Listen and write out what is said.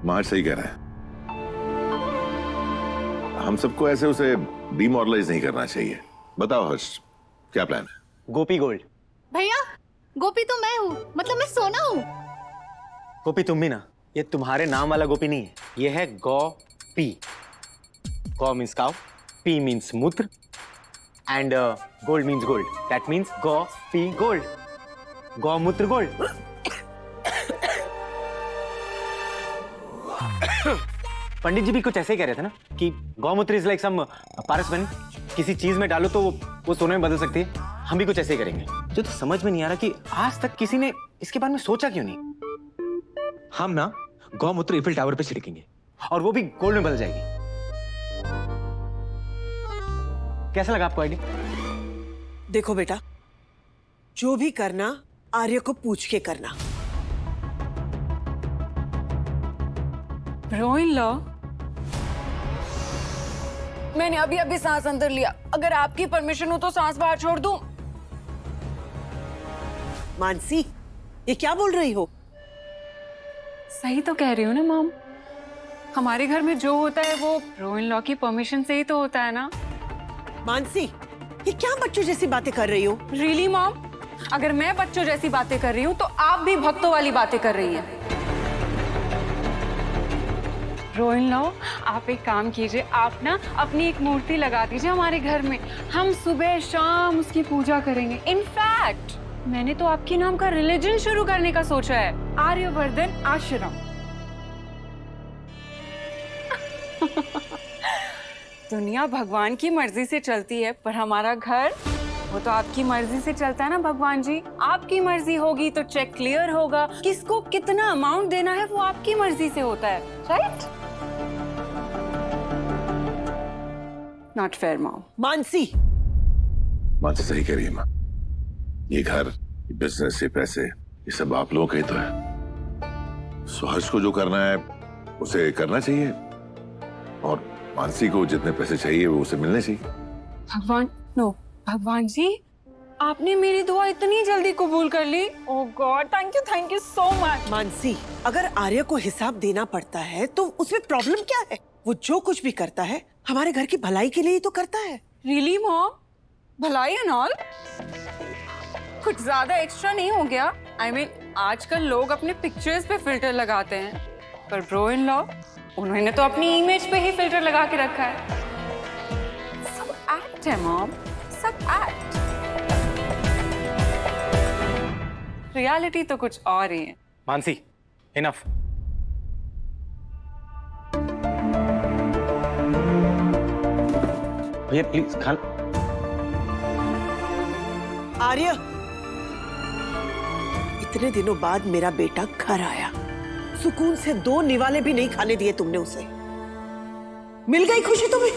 महाज सही कह रहा है, हम सबको ऐसे उसे डिमोरलाइज नहीं करना चाहिए। बताओ हर्ष, क्या प्लान है? गोपी गोल्ड। भैया, गोपी तो मैं हूँ, मतलब मैं सोना हूँ। गोपी तुम भी ना, ये तुम्हारे नाम वाला गोपी नहीं है, ये है गौ-पी। गौ मीन्स काउ, पी मीन्स मूत्र, and gold means gold. That means गौ-पी गोल्ड, गौमूत्र गोल्ड। पंडित जी भी कुछ ऐसे ही कह रहे थे ना कि गौमूत्र इज लाइक सम पारस बनी, किसी चीज में डालो तो वो सोने में बदल सकती है। हम भी कुछ ऐसे ही करेंगे। जो तो समझ में नहीं आ रहा कि आज तक किसी ने इसके बारे में सोचा क्यों नहीं। हम ना गौमूत्र ईफिल टावर पे छिड़केंगे और वो भी गोल्ड में बदल जाएगी। कैसा लगा आपको आइडिया? देखो बेटा, जो भी करना आर्य को पूछ के करना। ब्रो-इन-लॉ, मैंने अभी अभी सांस अंदर लिया, अगर आपकी परमिशन हो तो सांस बाहर छोड़ दूं? मानसी, ये क्या बोल रही हो? सही तो कह रही हूँ ना मॉम। हमारे घर में जो होता है वो ब्रो-इन-लॉ की परमिशन से ही तो होता है ना। मानसी, ये क्या बच्चों जैसी बातें कर रही हो? Really mom? अगर मैं बच्चों जैसी बातें कर रही हूँ तो आप भी भक्तों वाली बातें कर रही हैं। ब्रो-इन-लॉ, आप एक काम कीजिए, आप ना अपनी एक मूर्ति लगा दीजिए हमारे घर में। हम सुबह शाम उसकी पूजा करेंगे। इनफैक्ट मैंने तो आपके नाम का रिलीजन शुरू करने का सोचा है, आर्यवर्धन आश्रम। दुनिया भगवान की मर्जी से चलती है, पर हमारा घर वो तो आपकी मर्जी से चलता है ना भगवान जी। आपकी मर्जी होगी तो चेक क्लियर होगा, किसको कितना अमाउंट देना है वो आपकी मर्जी से होता है, right? Not fair mom. Mansi सही कह रही है माँ। ये घर, ये बिजनेस, ये पैसे, ये सब आप लोगों का ही तो है। सो हर्ष को जो करना है उसे करना चाहिए, और मानसी को जितने पैसे चाहिए वो उसे मिलने चाहिए। भगवान जी, आपने मेरी दुआ इतनी जल्दी कबूल कर ली। Oh god, thank you so much. Mansi, अगर आर्य को हिसाब देना पड़ता है तो उसमें प्रॉब्लम क्या है? वो जो कुछ भी करता है हमारे घर की भलाई के लिए ही तो करता है। Really mom? भलाई एंड ऑल? कुछ ज्यादा एक्स्ट्रा नहीं हो गया? I mean, आजकल लोग अपने पिक्चर्स पे फिल्टर लगाते हैं, पर ब्रो-इन-लॉ उन्होंने तो अपनी इमेज पे ही फिल्टर लगा के रखा है। सब एक्ट है मॉम, सब एक्ट। रियलिटी तो कुछ और ही है। मानसी, इनफ। भैया प्लीज खा। आर्य, इतने दिनों बाद मेरा बेटा घर आया, सुकून से 2 निवाले भी नहीं खाने दिए तुमने उसे। मिल गई खुशी तुम्हें?